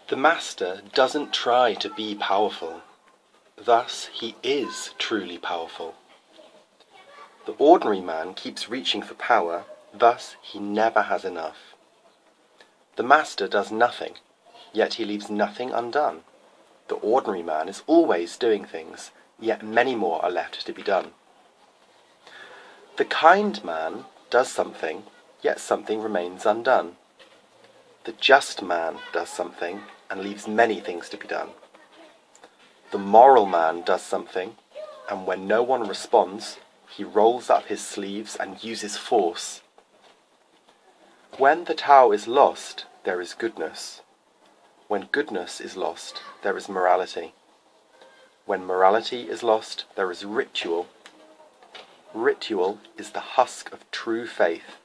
The master doesn't try to be powerful, thus he is truly powerful. The ordinary man keeps reaching for power, thus he never has enough. The master does nothing, yet he leaves nothing undone. The ordinary man is always doing things, yet many more are left to be done. The kind man does something, yet something remains undone. The just man does something and leaves many things to be done. The moral man does something, and when no one responds, he rolls up his sleeves and uses force. When the Tao is lost, there is goodness. When goodness is lost, there is morality. When morality is lost, there is ritual. Ritual is the husk of true faith,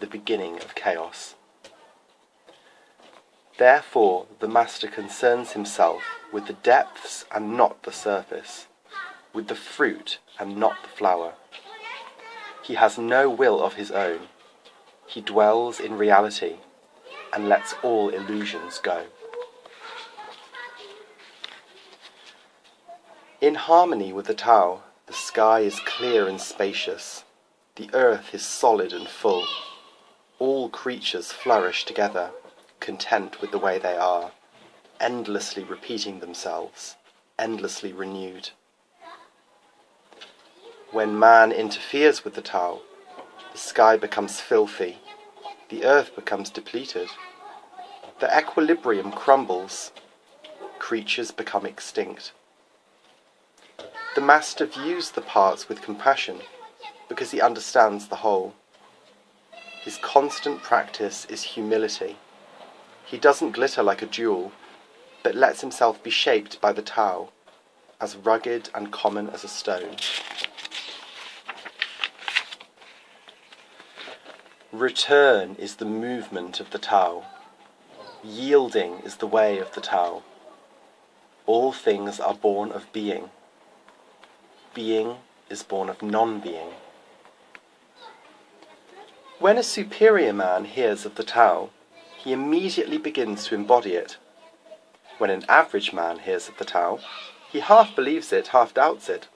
the beginning of chaos. Therefore, the master concerns himself with the depths and not the surface, with the fruit and not the flower. He has no will of his own. He dwells in reality and lets all illusions go. In harmony with the Tao, the sky is clear and spacious. The earth is solid and full. All creatures flourish together, content with the way they are, endlessly repeating themselves, endlessly renewed. When man interferes with the Tao, the sky becomes filthy, the earth becomes depleted, the equilibrium crumbles, creatures become extinct. The master views the parts with compassion because he understands the whole. His constant practice is humility. He doesn't glitter like a jewel, but lets himself be shaped by the Tao, as rugged and common as a stone. Return is the movement of the Tao. Yielding is the way of the Tao. All things are born of being. Being is born of non-being. When a superior man hears of the Tao, he immediately begins to embody it. When an average man hears of the Tao, he half believes it, half doubts it.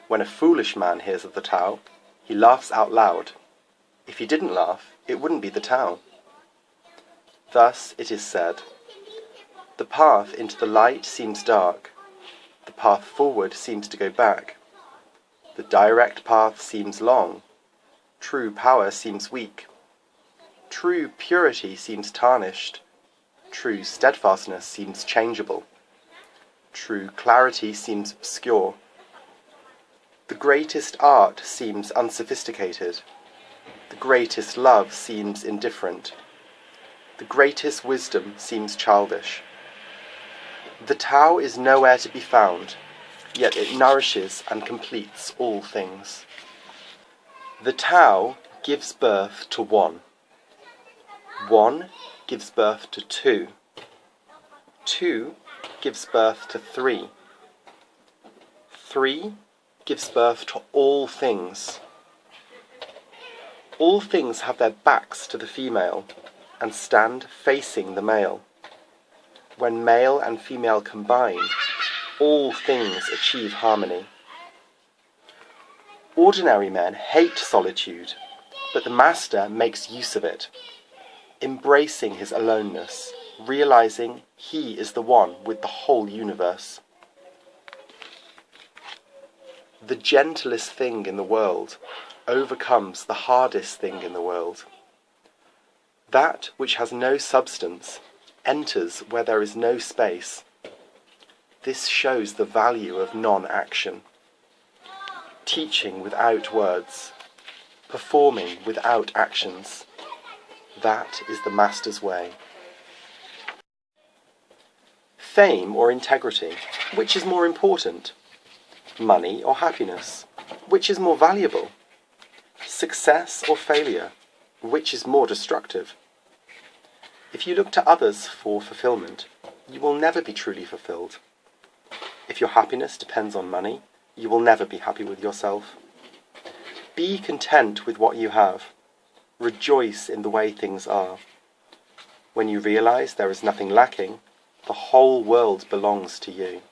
When a foolish man hears of the Tao, he laughs out loud. If he didn't laugh, it wouldn't be the Tao. Thus it is said, the path into the light seems dark. The path forward seems to go back. The direct path seems long. True power seems weak. True purity seems tarnished. True steadfastness seems changeable. True clarity seems obscure. The greatest art seems unsophisticated. The greatest love seems indifferent. The greatest wisdom seems childish. The Tao is nowhere to be found, yet it nourishes and completes all things. The Tao gives birth to one. One gives birth to two. Two gives birth to three. Three gives birth to all things. All things have their backs to the female and stand facing the male. When male and female combine, all things achieve harmony. Ordinary men hate solitude, but the master makes use of it, embracing his aloneness, realizing he is the one with the whole universe. The gentlest thing in the world overcomes the hardest thing in the world. That which has no substance enters where there is no space. This shows the value of non-action. Teaching without words, performing without actions. That is the master's way. Fame or integrity, which is more important? Money or happiness, which is more valuable? Success or failure, which is more destructive? If you look to others for fulfillment, you will never be truly fulfilled. If your happiness depends on money, you will never be happy with yourself. Be content with what you have. Rejoice in the way things are. When you realize there is nothing lacking, the whole world belongs to you.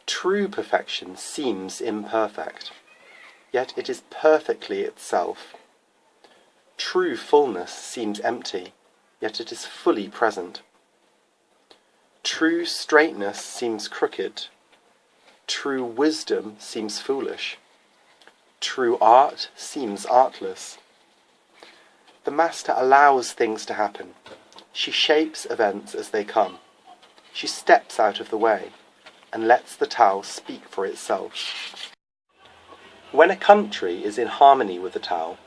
True perfection seems imperfect, yet it is perfectly itself. True fullness seems empty, yet it is fully present. True straightness seems crooked. True wisdom seems foolish. True art seems artless. The Master allows things to happen. She shapes events as they come. She steps out of the way and lets the Tao speak for itself. When a country is in harmony with the Tao,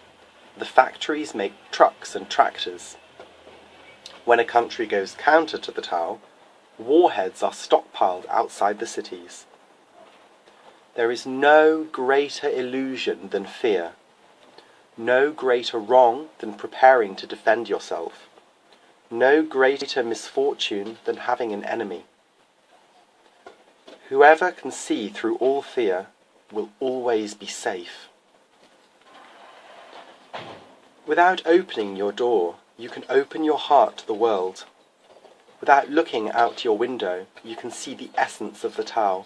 the factories make trucks and tractors. When a country goes counter to the Tao, warheads are stockpiled outside the cities. There is no greater illusion than fear, no greater wrong than preparing to defend yourself, no greater misfortune than having an enemy. Whoever can see through all fear will always be safe. Without opening your door, you can open your heart to the world. Without looking out your window, you can see the essence of the Tao.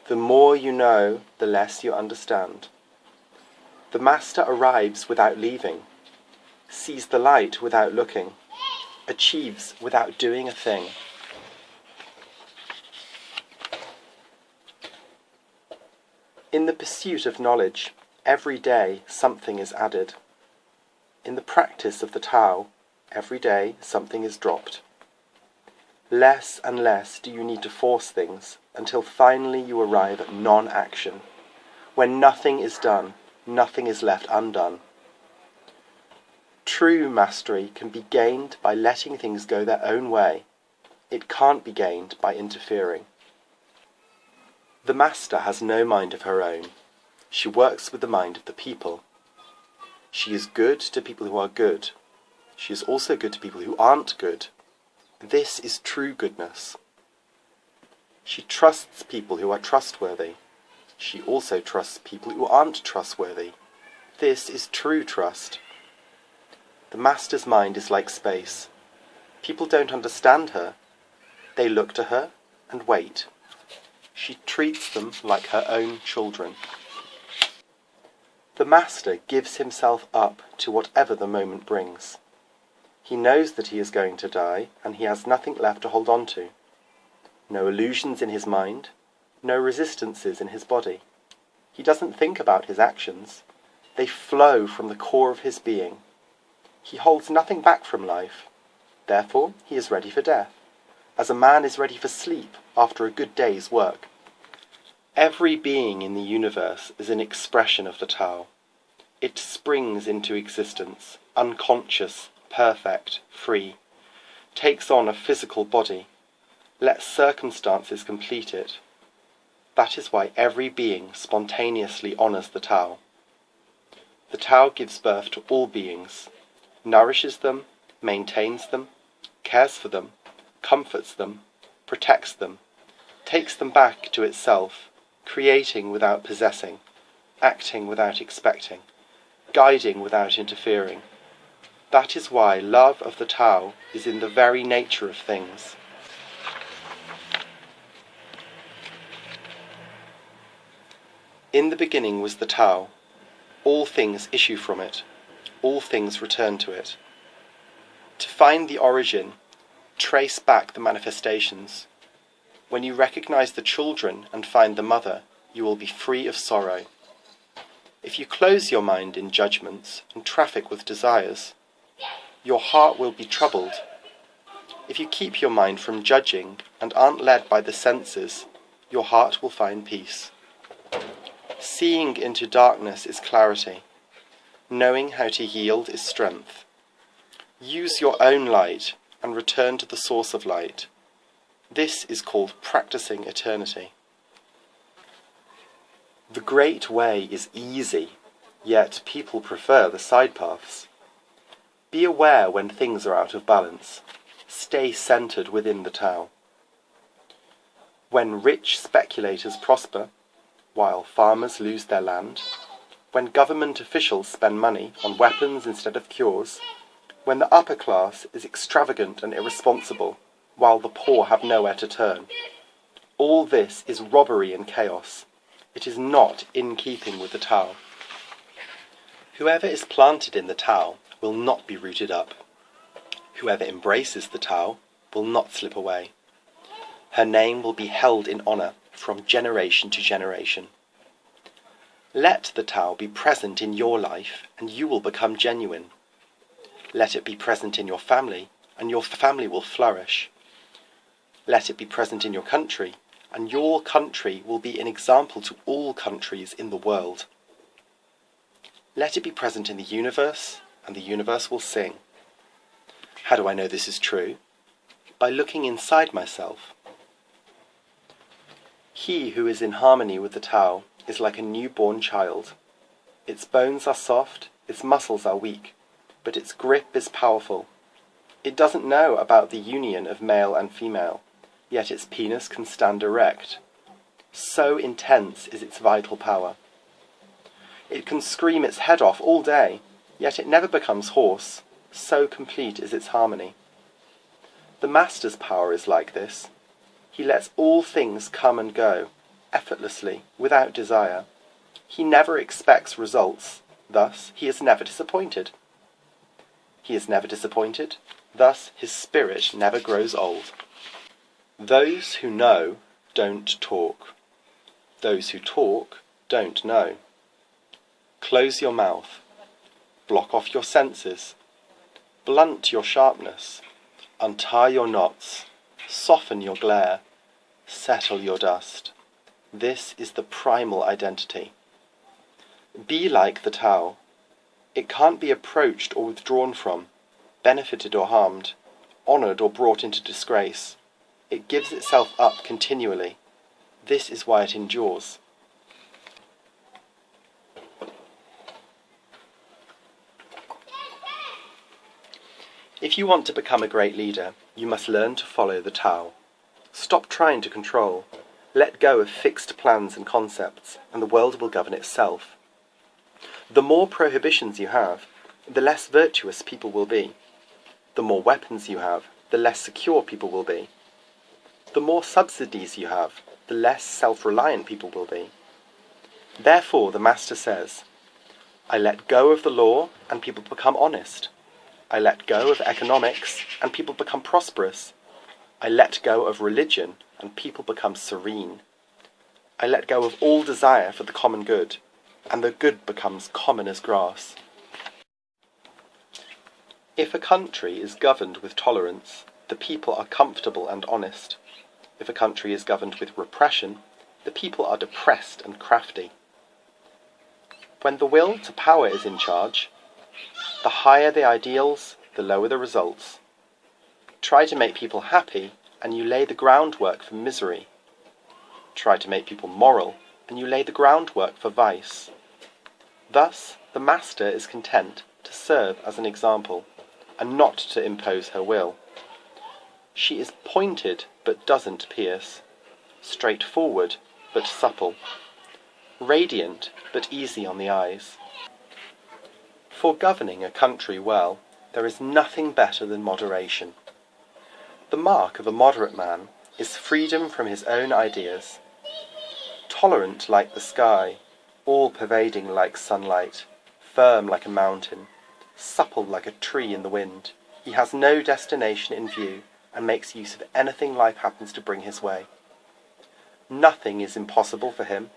The more you know, the less you understand. The Master arrives without leaving, sees the light without looking, achieves without doing a thing. In the pursuit of knowledge, every day something is added. In the practice of the Tao, every day something is dropped. Less and less do you need to force things until finally you arrive at non-action. When nothing is done, nothing is left undone. True mastery can be gained by letting things go their own way. It can't be gained by interfering. The Master has no mind of her own. She works with the mind of the people. She is good to people who are good. She is also good to people who aren't good. This is true goodness. She trusts people who are trustworthy. She also trusts people who aren't trustworthy. This is true trust. The Master's mind is like space. People don't understand her. They look to her and wait. She treats them like her own children. The Master gives himself up to whatever the moment brings. He knows that he is going to die, and he has nothing left to hold on to. No illusions in his mind, no resistances in his body. He doesn't think about his actions. They flow from the core of his being. He holds nothing back from life. Therefore, he is ready for death, as a man is ready for sleep after a good day's work. Every being in the universe is an expression of the Tao. It springs into existence, unconscious, perfect, free, takes on a physical body, lets circumstances complete it. That is why every being spontaneously honours the Tao. The Tao gives birth to all beings, nourishes them, maintains them, cares for them, comforts them, protects them, takes them back to itself, creating without possessing, acting without expecting, guiding without interfering. That is why love of the Tao is in the very nature of things. In the beginning was the Tao. All things issue from it. All things return to it. To find the origin, trace back the manifestations. When you recognize the children and find the mother, you will be free of sorrow. If you close your mind in judgments and traffic with desires, your heart will be troubled. If you keep your mind from judging and aren't led by the senses, your heart will find peace. Seeing into darkness is clarity. Knowing how to yield is strength. Use your own light and return to the source of light. This is called practicing eternity. The great way is easy, yet people prefer the side paths. Be aware when things are out of balance. Stay centered within the Tao. When rich speculators prosper, while farmers lose their land, when government officials spend money on weapons instead of cures, when the upper class is extravagant and irresponsible, while the poor have nowhere to turn. All this is robbery and chaos. It is not in keeping with the Tao. Whoever is planted in the Tao will not be rooted up. Whoever embraces the Tao will not slip away. Her name will be held in honour from generation to generation. Let the Tao be present in your life, and you will become genuine. Let it be present in your family, and your family will flourish. Let it be present in your country, and your country will be an example to all countries in the world. Let it be present in the universe, and the universe will sing. How do I know this is true? By looking inside myself. He who is in harmony with the Tao is like a newborn child. Its bones are soft, its muscles are weak, but its grip is powerful. It doesn't know about the union of male and female, yet its penis can stand erect. So intense is its vital power. It can scream its head off all day, yet it never becomes hoarse. So complete is its harmony. The Master's power is like this. He lets all things come and go, effortlessly, without desire. He never expects results, thus he is never disappointed. He is never disappointed, thus his spirit never grows old. Those who know don't talk. Those who talk don't know. Close your mouth. Block off your senses. Blunt your sharpness. Untie your knots. Soften your glare. Settle your dust. This is the primal identity. Be like the Tao. It can't be approached or withdrawn from, benefited or harmed, honoured or brought into disgrace. It gives itself up continually. This is why it endures. If you want to become a great leader, you must learn to follow the Tao. Stop trying to control. Let go of fixed plans and concepts, and the world will govern itself. The more prohibitions you have, the less virtuous people will be. The more weapons you have, the less secure people will be. The more subsidies you have, the less self-reliant people will be. Therefore, the Master says, I let go of the law, and people become honest. I let go of economics, and people become prosperous. I let go of religion, and people become serene. I let go of all desire for the common good, and the good becomes common as grass. If a country is governed with tolerance, the people are comfortable and honest. If a country is governed with repression, the people are depressed and crafty. When the will to power is in charge, the higher the ideals, the lower the results. Try to make people happy, and you lay the groundwork for misery. Try to make people moral, and you lay the groundwork for vice. Thus, the Master is content to serve as an example, and not to impose her will. She is pointed, but doesn't pierce, straightforward, but supple, radiant, but easy on the eyes. For governing a country well, there is nothing better than moderation. The mark of a moderate man is freedom from his own ideas. Tolerant like the sky, all-pervading like sunlight, firm like a mountain, supple like a tree in the wind, he has no destination in view and makes use of anything life happens to bring his way. Nothing is impossible for him,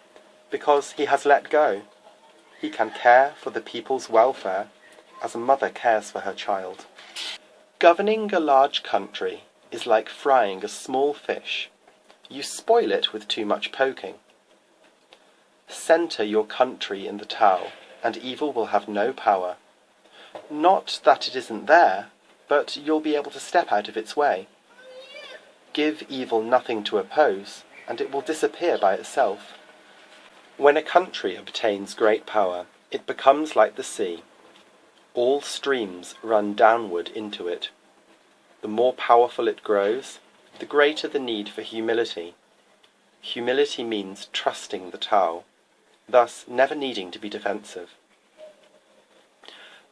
because he has let go. He can care for the people's welfare as a mother cares for her child. Governing a large country is like frying a small fish. You spoil it with too much poking. Centre your country in the Tao, and evil will have no power. Not that it isn't there, but you'll be able to step out of its way. Give evil nothing to oppose, and it will disappear by itself. When a country obtains great power, it becomes like the sea. All streams run downward into it. The more powerful it grows, the greater the need for humility. Humility means trusting the Tao, thus never needing to be defensive.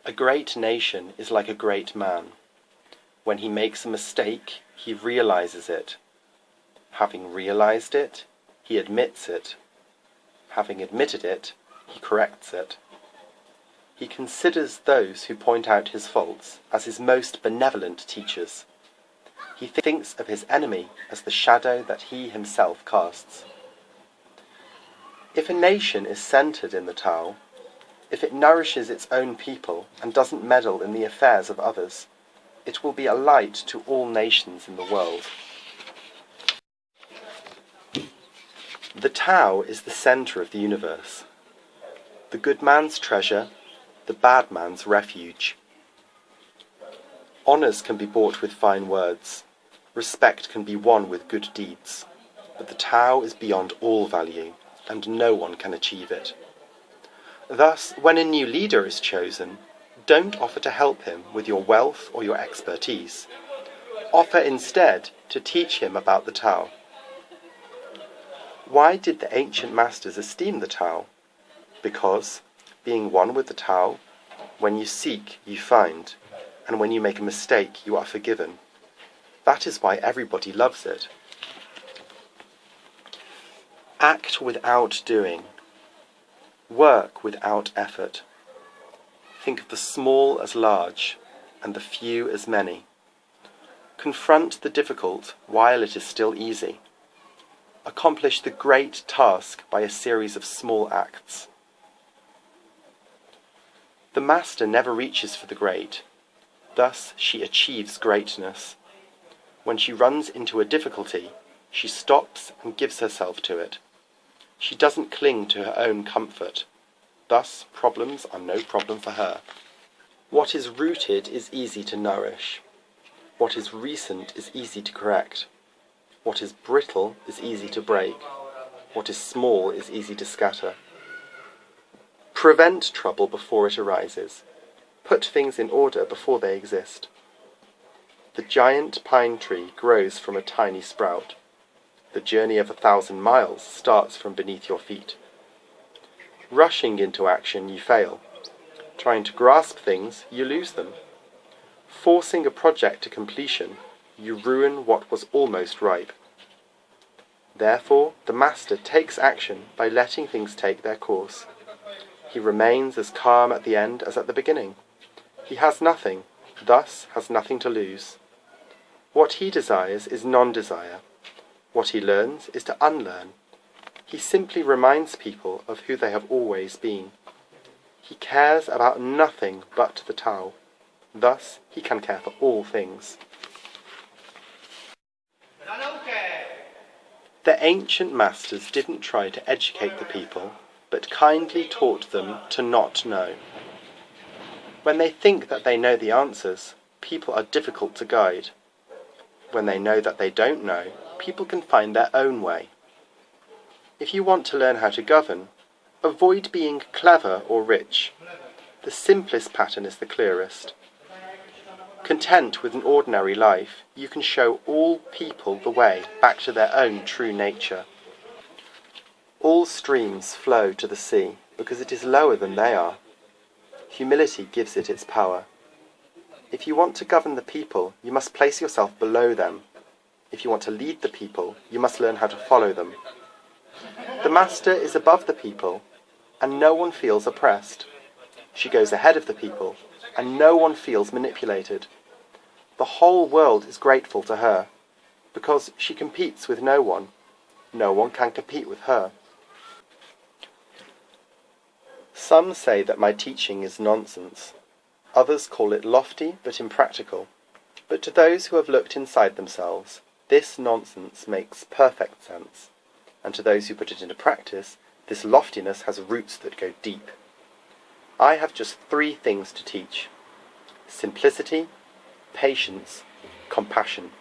A great nation is like a great man. When he makes a mistake, he realizes it. Having realized it, he admits it. Having admitted it, he corrects it. He considers those who point out his faults as his most benevolent teachers. He thinks of his enemy as the shadow that he himself casts. If a nation is centered in the Tao, if it nourishes its own people and doesn't meddle in the affairs of others, it will be a light to all nations in the world. The Tao is the center of the universe. The good man's treasure, the bad man's refuge. Honours can be bought with fine words. Respect can be won with good deeds. But the Tao is beyond all value, and no one can achieve it. Thus, when a new leader is chosen, don't offer to help him with your wealth or your expertise. Offer instead to teach him about the Tao. Why did the ancient masters esteem the Tao? Because, being one with the Tao, when you seek, you find, and when you make a mistake, you are forgiven. That is why everybody loves it. Act without doing. Work without effort. Think of the small as large, and the few as many. Confront the difficult while it is still easy. Accomplish the great task by a series of small acts. The master never reaches for the great, thus she achieves greatness. When she runs into a difficulty, she stops and gives herself to it. She doesn't cling to her own comfort, thus problems are no problem for her. What is rooted is easy to nourish. What is recent is easy to correct. What is brittle is easy to break. What is small is easy to scatter. Prevent trouble before it arises. Put things in order before they exist. The giant pine tree grows from a tiny sprout. The journey of 1,000 miles starts from beneath your feet. Rushing into action, you fail. Trying to grasp things, you lose them. Forcing a project to completion, you ruin what was almost ripe. Therefore, the master takes action by letting things take their course. He remains as calm at the end as at the beginning. He has nothing, thus has nothing to lose. What he desires is non-desire. What he learns is to unlearn. He simply reminds people of who they have always been. He cares about nothing but the Tao. Thus, he can care for all things. The ancient masters didn't try to educate the people, but kindly taught them to not know. When they think that they know the answers, people are difficult to guide. When they know that they don't know, people can find their own way. If you want to learn how to govern, avoid being clever or rich. The simplest pattern is the clearest. Content with an ordinary life, you can show all people the way back to their own true nature. All streams flow to the sea because it is lower than they are. Humility gives it its power. If you want to govern the people, you must place yourself below them. If you want to lead the people, you must learn how to follow them. The master is above the people, and no one feels oppressed. She goes ahead of the people, and no one feels manipulated. The whole world is grateful to her, because she competes with no one. No one can compete with her. Some say that my teaching is nonsense. Others call it lofty but impractical. But to those who have looked inside themselves, this nonsense makes perfect sense. And to those who put it into practice, this loftiness has roots that go deep. I have just 3 things to teach: simplicity, patience, compassion.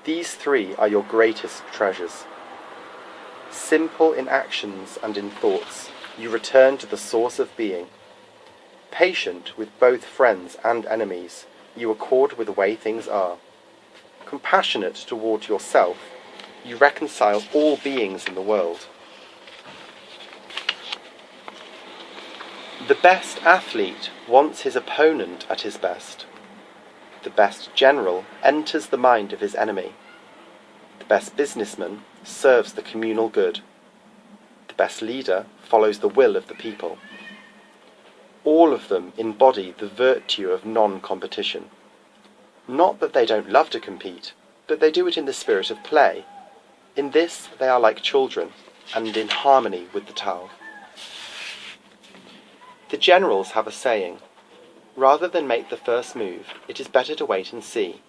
These 3 are your greatest treasures. Simple in actions and in thoughts, you return to the source of being. Patient with both friends and enemies, you accord with the way things are. Compassionate toward yourself, you reconcile all beings in the world. The best athlete wants his opponent at his best. The best general enters the mind of his enemy. The best businessman serves the communal good. The best leader follows the will of the people. All of them embody the virtue of non-competition. Not that they don't love to compete, but they do it in the spirit of play. In this they are like children, and in harmony with the Tao. The generals have a saying, rather than make the first move, it is better to wait and see.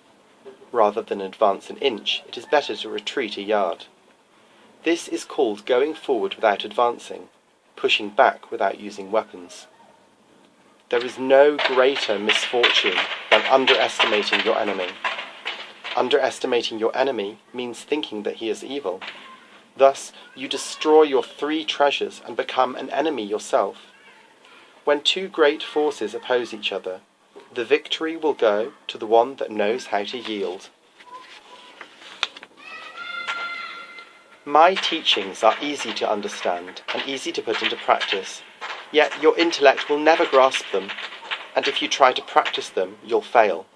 Rather than advance an inch, it is better to retreat a yard. This is called going forward without advancing, pushing back without using weapons. There is no greater misfortune than underestimating your enemy. Underestimating your enemy means thinking that he is evil. Thus, you destroy your 3 treasures and become an enemy yourself. When 2 great forces oppose each other, the victory will go to the one that knows how to yield. My teachings are easy to understand and easy to put into practice, yet your intellect will never grasp them, and if you try to practice them, you'll fail.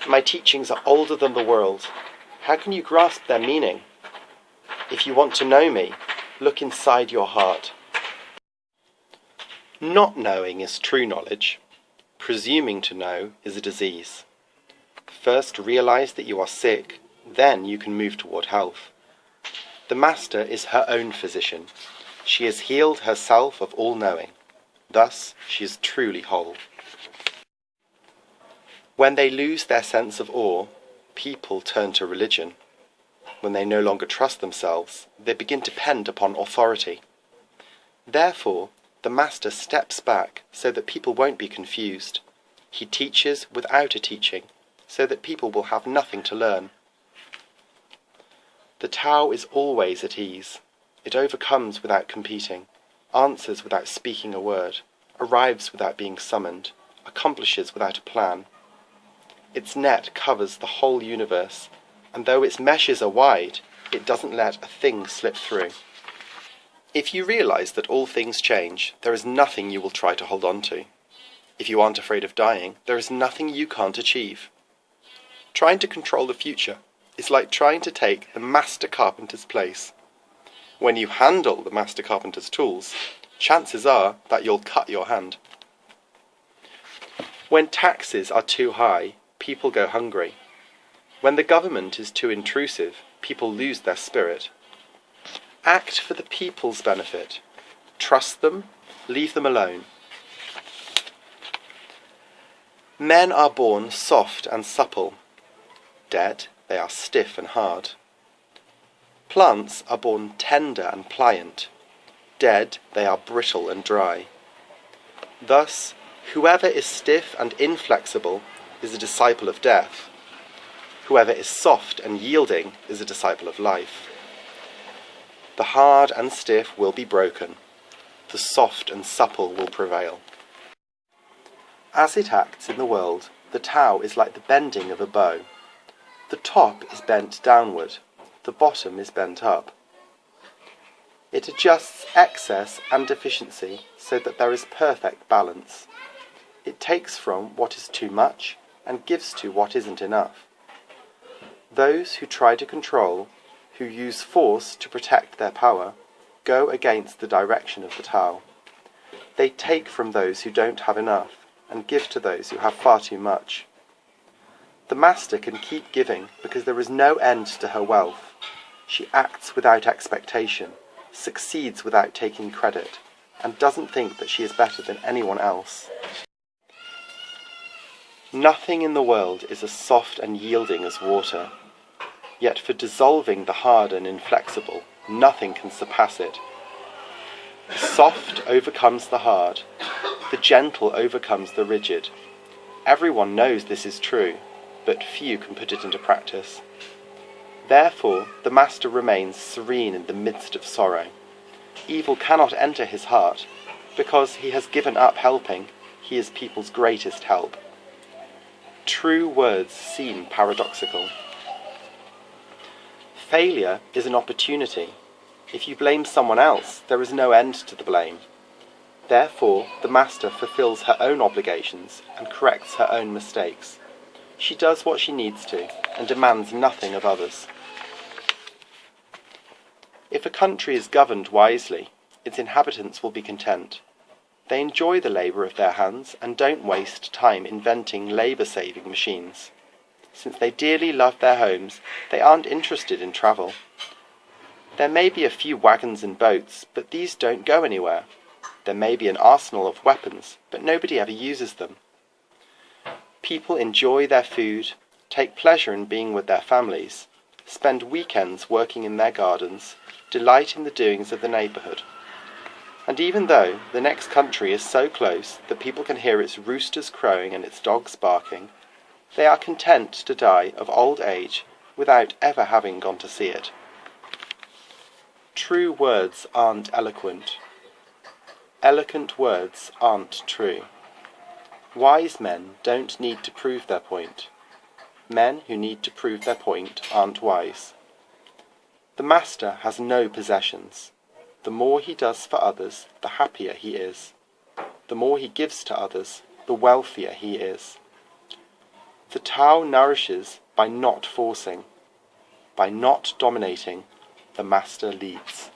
My teachings are older than the world. How can you grasp their meaning? If you want to know me, look inside your heart. Not knowing is true knowledge. Presuming to know is a disease. First realize that you are sick, then you can move toward health. The Master is her own physician. She has healed herself of all knowing. Thus, she is truly whole. When they lose their sense of awe, people turn to religion. When they no longer trust themselves, they begin to depend upon authority. Therefore, the Master steps back so that people won't be confused. He teaches without a teaching, so that people will have nothing to learn. The Tao is always at ease. It overcomes without competing, answers without speaking a word, arrives without being summoned, accomplishes without a plan. Its net covers the whole universe, and though its meshes are wide, it doesn't let a thing slip through. If you realize that all things change, there is nothing you will try to hold on to. If you aren't afraid of dying, there is nothing you can't achieve. Trying to control the future is like trying to take the master carpenter's place. When you handle the master carpenter's tools, chances are that you'll cut your hand. When taxes are too high, people go hungry. When the government is too intrusive, people lose their spirit. Act for the people's benefit. Trust them, leave them alone. Men are born soft and supple. Dead, they are stiff and hard. Plants are born tender and pliant. Dead, they are brittle and dry. Thus, whoever is stiff and inflexible is a disciple of death. Whoever is soft and yielding is a disciple of life. The hard and stiff will be broken. The soft and supple will prevail. As it acts in the world, the Tao is like the bending of a bow. The top is bent downward, the bottom is bent up. It adjusts excess and deficiency so that there is perfect balance. It takes from what is too much and gives to what isn't enough. Those who try to control, who use force to protect their power, go against the direction of the Tao. They take from those who don't have enough and give to those who have far too much. The Master can keep giving because there is no end to her wealth. She acts without expectation, succeeds without taking credit, and doesn't think that she is better than anyone else. Nothing in the world is as soft and yielding as water. Yet for dissolving the hard and inflexible, nothing can surpass it. The soft overcomes the hard. The gentle overcomes the rigid. Everyone knows this is true, but few can put it into practice. Therefore, the Master remains serene in the midst of sorrow. Evil cannot enter his heart, because he has given up helping. He is people's greatest help. True words seem paradoxical. Failure is an opportunity. If you blame someone else, there is no end to the blame. Therefore, the master fulfills her own obligations and corrects her own mistakes. She does what she needs to and demands nothing of others. If a country is governed wisely, its inhabitants will be content. They enjoy the labour of their hands and don't waste time inventing labour-saving machines. Since they dearly love their homes, they aren't interested in travel. There may be a few wagons and boats, but these don't go anywhere. There may be an arsenal of weapons, but nobody ever uses them. People enjoy their food, take pleasure in being with their families, spend weekends working in their gardens, delight in the doings of the neighbourhood. And even though the next country is so close that people can hear its roosters crowing and its dogs barking, they are content to die of old age without ever having gone to see it. True words aren't eloquent. Eloquent words aren't true. Wise men don't need to prove their point. Men who need to prove their point aren't wise. The master has no possessions. The more he does for others, the happier he is. The more he gives to others, the wealthier he is. The Tao nourishes by not forcing. By not dominating, the master leads.